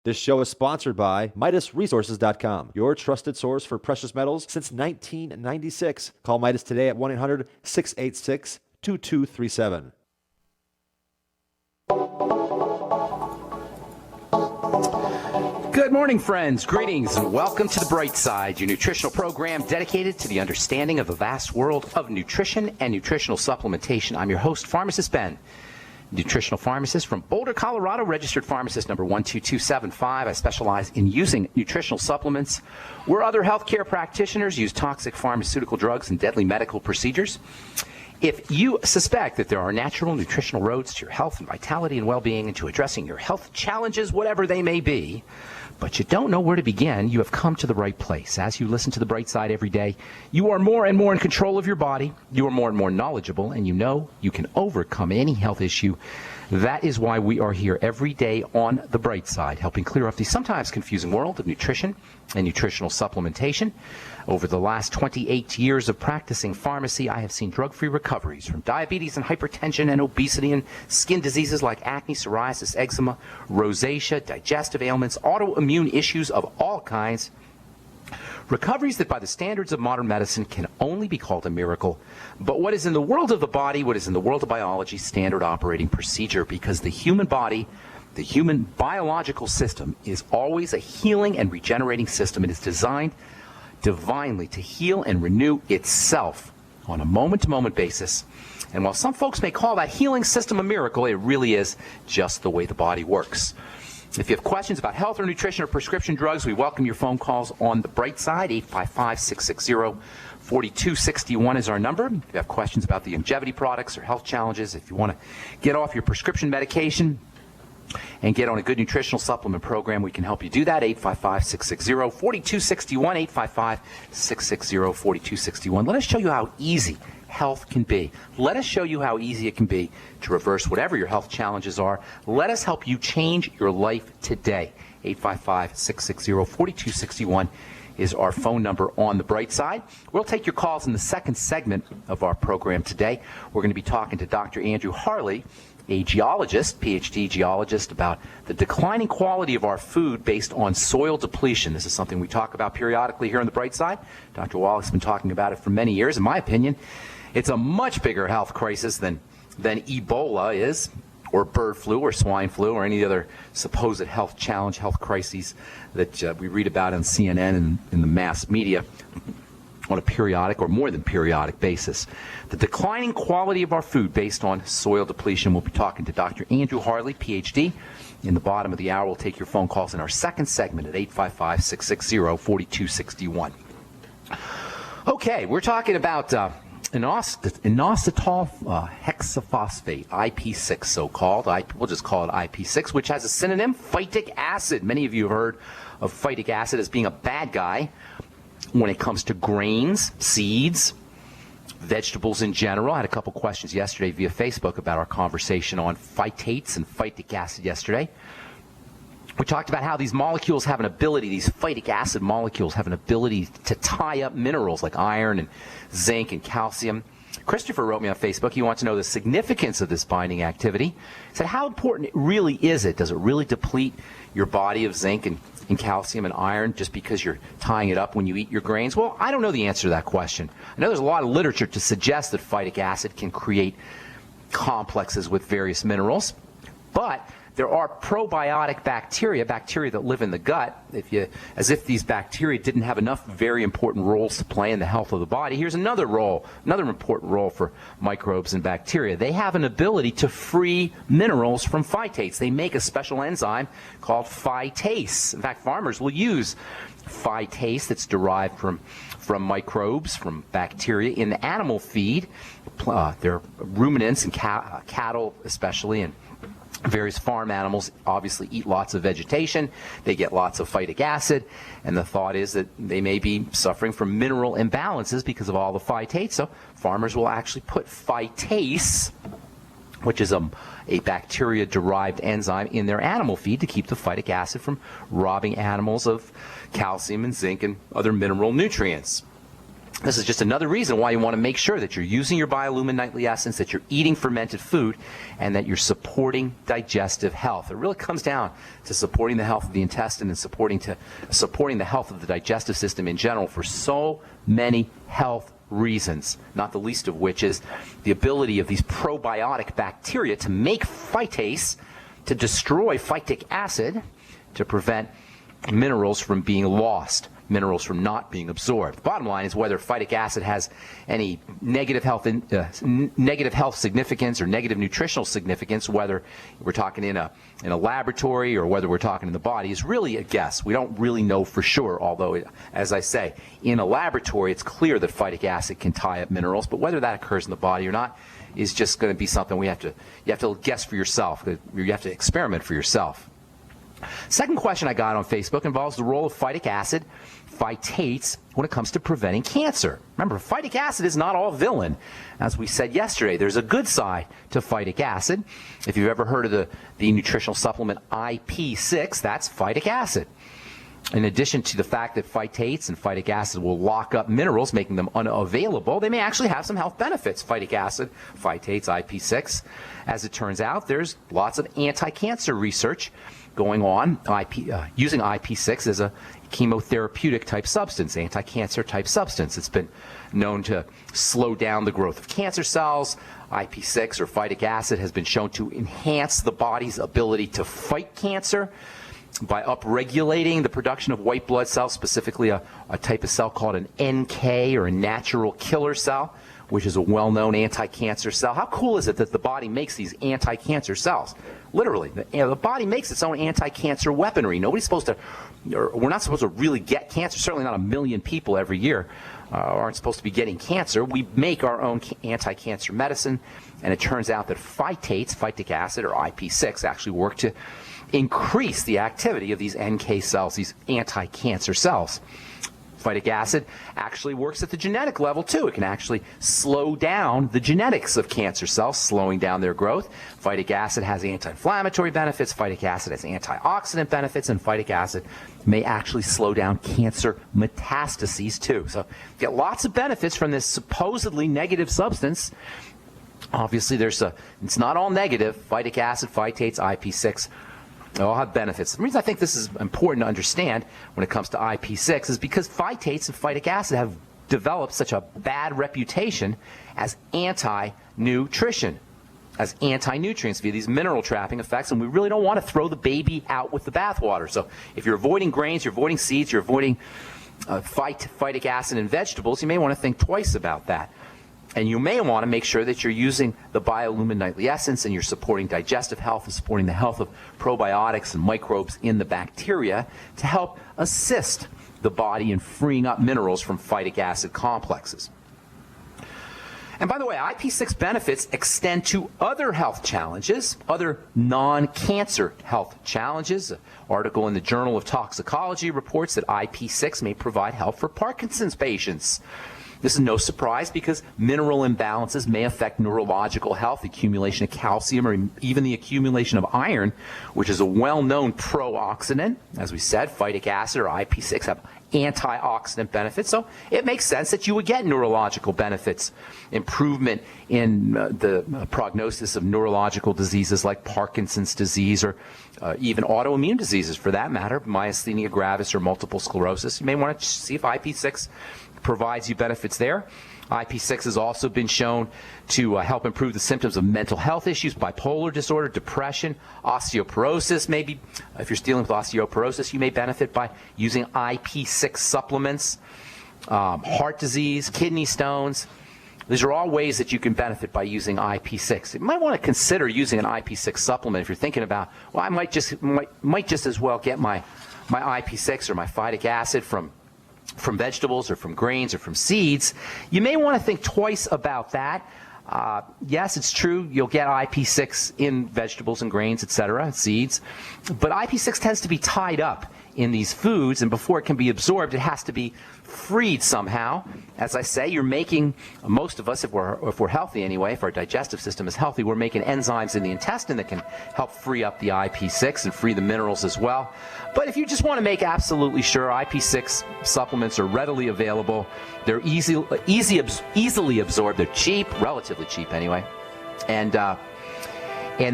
This show is sponsored by MidasResources.com, your trusted source for precious metals since 1996. Call Midas today at 1-800-686-2237. Good morning, friends. Greetings and welcome to The Bright Side, your nutritional program dedicated to the understanding of the vast world of nutrition and nutritional supplementation. I'm your host, Pharmacist Ben, nutritional pharmacist from Boulder, Colorado, registered pharmacist number 12275. I specialize in using nutritional supplements where other healthcare practitioners use toxic pharmaceutical drugs and deadly medical procedures. If you suspect that there are natural nutritional roads to your health and vitality and well-being and to addressing your health challenges, whatever they may be, but you don't know where to begin, you have come to the right place. As you listen to The Bright Side every day, you are more and more in control of your body, you are more and more knowledgeable, and you know you can overcome any health issue. That is why we are here every day on The Bright Side, helping clear up the sometimes confusing world of nutrition and nutritional supplementation. Over the last 28 years of practicing pharmacy, I have seen drug-free recoveries from diabetes and hypertension and obesity and skin diseases like acne, psoriasis, eczema, rosacea, digestive ailments, autoimmune issues of all kinds. Recoveries that by the standards of modern medicine can only be called a miracle. But what is in the world of the body, what is in the world of biology, standard operating procedure, because the human body, the human biological system is always a healing and regenerating system. It is designed divinely to heal and renew itself on a moment-to-moment basis. And while some folks may call that healing system a miracle, it really is just the way the body works. If you have questions about health or nutrition or prescription drugs, we welcome your phone calls on The Bright Side. 855-660-4261 is our number. If you have questions about the longevity products or health challenges, if you want to get off your prescription medication and get on a good nutritional supplement program, we can help you do that. 855-660-4261, 855-660-4261. Let us show you how easy health can be. Let us show you how easy it can be to reverse whatever your health challenges are. Let us help you change your life today. 855-660-4261 is our phone number on The Bright Side. We'll take your calls in the second segment of our program today. We're going to be talking to Dr. Andrew Harley, a geologist, PhD geologist, about the declining quality of our food based on soil depletion. This is something we talk about periodically here on The Bright Side. Dr. Wallach's been talking about it for many years. In my opinion, it's a much bigger health crisis than Ebola is, or bird flu, or swine flu, or any other supposed health challenge, health crises that we read about on CNN and in the mass media on a periodic or more than periodic basis. The declining quality of our food based on soil depletion. We'll be talking to Dr. Andrew Harley, PhD. In the bottom of the hour, we'll take your phone calls in our second segment at 855-660-4261. Okay, we're talking about inositol hexaphosphate, IP6 so-called. We'll just call it IP6, which has a synonym, phytic acid. Many of you have heard of phytic acid as being a bad guy when it comes to grains, seeds, vegetables in general. I had a couple questions yesterday via Facebook about our conversation on phytates and phytic acid yesterday. We talked about how these molecules have an ability, these phytic acid molecules have an ability to tie up minerals like iron and zinc and calcium. Christopher wrote me on Facebook. He wants to know the significance of this binding activity. He said, how important really is it? Does it really deplete your body of zinc and calcium and iron just because you're tying it up when you eat your grains? Well, I don't know the answer to that question. I know there's a lot of literature to suggest that phytic acid can create complexes with various minerals, but there are probiotic bacteria that live in the gut. As if these bacteria didn't have enough very important roles to play in the health of the body, here's another important role for microbes and bacteria. They have an ability to free minerals from phytates. They make a special enzyme called phytase. In fact, farmers will use phytase that's derived from microbes, from bacteria in the animal feed. They're ruminants and cattle especially, and various farm animals obviously eat lots of vegetation. They get lots of phytic acid, and the thought is that they may be suffering from mineral imbalances because of all the phytates. So farmers will actually put phytase, which is a bacteria-derived enzyme, in their animal feed to keep the phytic acid from robbing animals of calcium and zinc and other mineral nutrients. This is just another reason why you want to make sure that you're using your Biolumin Nightly Essence, that you're eating fermented food, and that you're supporting digestive health. It really comes down to supporting the health of the intestine and supporting the health of the digestive system in general for so many health reasons, not the least of which is the ability of these probiotic bacteria to make phytase, to destroy phytic acid, to prevent minerals from being lost, minerals from not being absorbed. The bottom line is whether phytic acid has any negative health significance or negative nutritional significance, whether we're talking in a laboratory or whether we're talking in the body, is really a guess. We don't really know for sure, although, as I say, in a laboratory it's clear that phytic acid can tie up minerals, but whether that occurs in the body or not is just going to be something you have to guess for yourself. You have to experiment for yourself. Second question I got on Facebook involves the role of phytic acid, phytates, when it comes to preventing cancer. Remember, phytic acid is not all villain. As we said yesterday, there's a good side to phytic acid. If you've ever heard of the nutritional supplement IP6, that's phytic acid. In addition to the fact that phytates and phytic acid will lock up minerals, making them unavailable, they may actually have some health benefits. Phytic acid, phytates, IP6. As it turns out, there's lots of anti-cancer research going on using IP6 as a chemotherapeutic type substance, anti-cancer type substance. It's been known to slow down the growth of cancer cells. IP6 or phytic acid has been shown to enhance the body's ability to fight cancer by upregulating the production of white blood cells, specifically a type of cell called an NK, or a natural killer cell, which is a well-known anti-cancer cell. How cool is it that the body makes these anti-cancer cells? Literally, the body makes its own anti-cancer weaponry. We're not supposed to really get cancer. Certainly not 1 million people every year aren't supposed to be getting cancer. We make our own anti-cancer medicine, and it turns out that phytates, phytic acid, or IP6, actually work to increase the activity of these NK cells, these anti-cancer cells. Phytic acid actually works at the genetic level too. It can actually slow down the genetics of cancer cells, slowing down their growth. Phytic acid has anti-inflammatory benefits, phytic acid has antioxidant benefits, and phytic acid may actually slow down cancer metastases too. So you get lots of benefits from this supposedly negative substance. Obviously, it's not all negative. Phytic acid, phytates, IP6, they all have benefits. The reason I think this is important to understand when it comes to IP6 is because phytates and phytic acid have developed such a bad reputation as anti-nutrition, as anti-nutrients via these mineral trapping effects, and we really don't want to throw the baby out with the bathwater. So if you're avoiding grains, you're avoiding seeds, you're avoiding phytic acid in vegetables, you may want to think twice about that. And you may want to make sure that you're using the Biolumin Nightly Essence and you're supporting digestive health and supporting the health of probiotics and microbes in the bacteria to help assist the body in freeing up minerals from phytic acid complexes. And by the way, IP6 benefits extend to other health challenges, other non-cancer health challenges. An article in the Journal of Toxicology reports that IP6 may provide help for Parkinson's patients. This is no surprise because mineral imbalances may affect neurological health, accumulation of calcium, or even the accumulation of iron, which is a well-known pro-oxidant. As we said, phytic acid or IP6 have antioxidant benefits, so it makes sense that you would get neurological benefits, improvement in the prognosis of neurological diseases like Parkinson's disease or even autoimmune diseases for that matter, myasthenia gravis or multiple sclerosis. You may want to see if IP6 provides you benefits there. IP6 has also been shown to help improve the symptoms of mental health issues, bipolar disorder, depression, osteoporosis. Maybe if you're dealing with osteoporosis, you may benefit by using IP6 supplements, heart disease, kidney stones. These are all ways that you can benefit by using IP6. You might want to consider using an IP6 supplement if you're thinking about, well, I might just as well get my IP6 or my phytic acid from vegetables or from grains or from seeds. You may want to think twice about that. Yes, it's true, you'll get IP6 in vegetables and grains, etc., seeds, but IP6 tends to be tied up in these foods, and before it can be absorbed, it has to be freed somehow. As I say, you're making, most of us, if we're healthy anyway, if our digestive system is healthy, we're making enzymes in the intestine that can help free up the IP6 and free the minerals as well. But if you just want to make absolutely sure, IP6 supplements are readily available. They're easily absorbed. They're cheap, relatively cheap anyway, and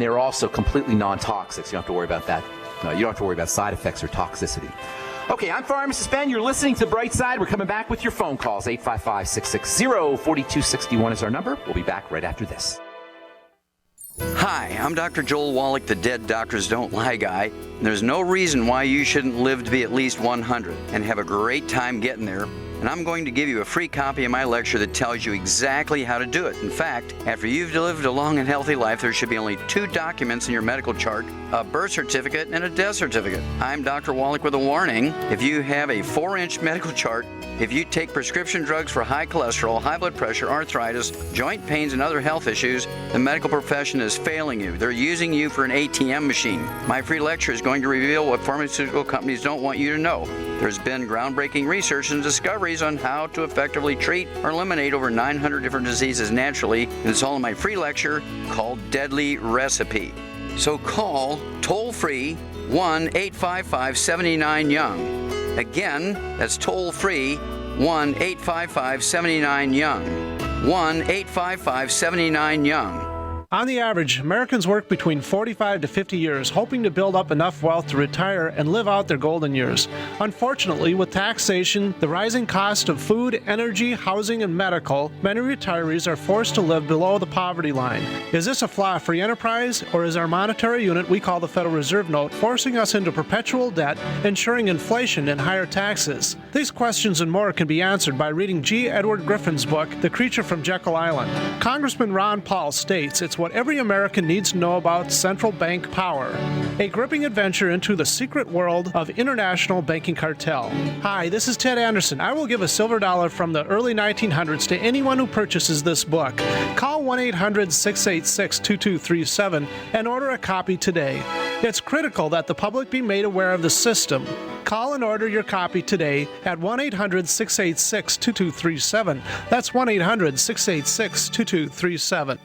they're also completely non-toxic, so you don't have to worry about that. You don't have to worry about side effects or toxicity. Okay, I'm Pharmacist Ben. You're listening to The Bright Side. We're coming back with your phone calls. 855-660-4261 is our number. We'll be back right after this. Hi, I'm Dr. Joel Wallach, the Dead Doctors Don't Lie guy. There's no reason why you shouldn't live to be at least 100 and have a great time getting there. And I'm going to give you a free copy of my lecture that tells you exactly how to do it. In fact, after you've lived a long and healthy life, there should be only 2 documents in your medical chart, a birth certificate and a death certificate. I'm Dr. Wallach with a warning. If you have a 4-inch medical chart, if you take prescription drugs for high cholesterol, high blood pressure, arthritis, joint pains, and other health issues, the medical profession is failing you. They're using you for an ATM machine. My free lecture is going to reveal what pharmaceutical companies don't want you to know. There's been groundbreaking research and discoveries on how to effectively treat or eliminate over 900 different diseases naturally, and it's all in my free lecture called Deadly Recipe. So call toll-free 1-855-79-YOUNG. Again, that's toll-free 1-855-79-YOUNG. 1-855-79-YOUNG. On the average, Americans work between 45 to 50 years, hoping to build up enough wealth to retire and live out their golden years. Unfortunately, with taxation, the rising cost of food, energy, housing, and medical, many retirees are forced to live below the poverty line. Is this a flaw free enterprise, or is our monetary unit we call the Federal Reserve Note forcing us into perpetual debt, ensuring inflation and higher taxes? These questions and more can be answered by reading G. Edward Griffin's book, The Creature from Jekyll Island. Congressman Ron Paul states it's what every American needs to know about central bank power. A gripping adventure into the secret world of international banking cartel. Hi, this is Ted Anderson. I will give a silver dollar from the early 1900s to anyone who purchases this book. Call 1-800-686-2237 and order a copy today. It's critical that the public be made aware of the system. Call and order your copy today at 1-800-686-2237. That's 1-800-686-2237.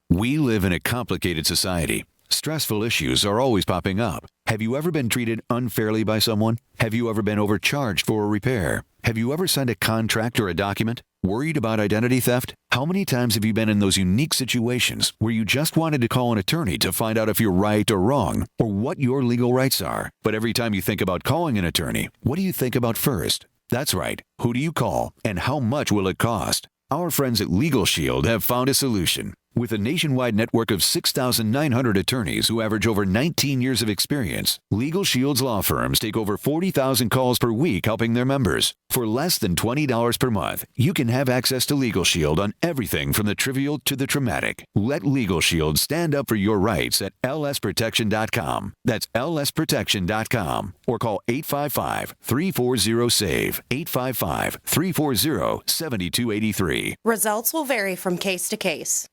We live in a complicated society. Stressful issues are always popping up. Have you ever been treated unfairly by someone? Have you ever been overcharged for a repair? Have you ever signed a contract or a document? Worried about identity theft? How many times have you been in those unique situations where you just wanted to call an attorney to find out if you're right or wrong or what your legal rights are? But every time you think about calling an attorney, what do you think about first? That's right. Who do you call and how much will it cost? Our friends at Legal Shield have found a solution. With a nationwide network of 6,900 attorneys who average over 19 years of experience, Legal Shield's law firms take over 40,000 calls per week helping their members. For less than $20 per month, you can have access to Legal Shield on everything from the trivial to the traumatic. Let Legal Shield stand up for your rights at lsprotection.com. That's lsprotection.com. Or call 855-340-SAVE. 855-340-7283. Results will vary from case to case.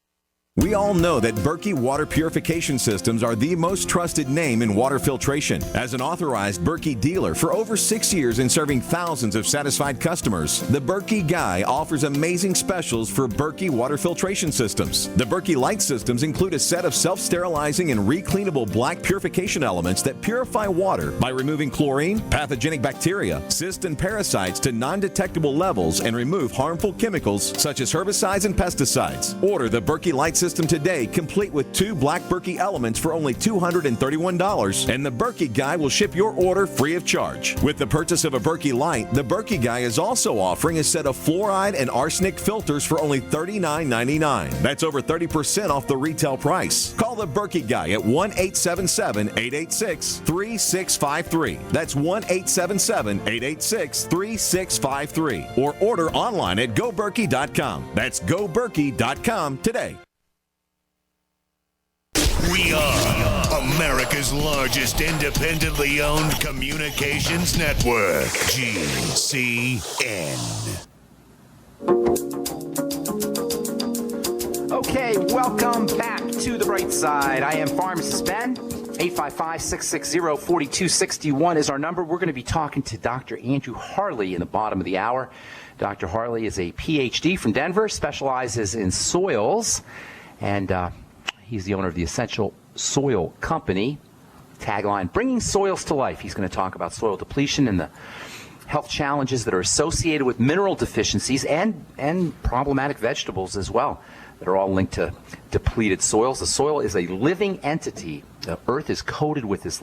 We all know that Berkey water purification systems are the most trusted name in water filtration. As an authorized Berkey dealer for over 6 years and serving thousands of satisfied customers, the Berkey Guy offers amazing specials for Berkey water filtration systems. The Berkey Light systems include a set of self-sterilizing and recleanable black purification elements that purify water by removing chlorine, pathogenic bacteria, cysts, and parasites to non-detectable levels and remove harmful chemicals such as herbicides and pesticides. Order the Berkey Light system today, complete with 2 black Berkey elements for only $231, and the Berkey Guy will ship your order free of charge. With the purchase of a Berkey Light, the Berkey Guy is also offering a set of fluoride and arsenic filters for only $39.99. That's over 30% off the retail price. Call the Berkey Guy at 1-877-886-3653. That's 1-877-886-3653. Or order online at goberkey.com. That's goberkey.com today. We are America's largest independently owned communications network, GCN. Okay, welcome back to The Bright Side. I am Pharmacist Ben. 855-660-4261 is our number. We're going to be talking to Dr. Andrew Harley in the bottom of the hour. Dr. Harley is a PhD from Denver, specializes in soils, and he's the owner of the Essential Soil Company. Tagline, bringing soils to life. He's going to talk about soil depletion and the health challenges that are associated with mineral deficiencies and problematic vegetables as well that are all linked to depleted soils. The soil is a living entity. The earth is coated with this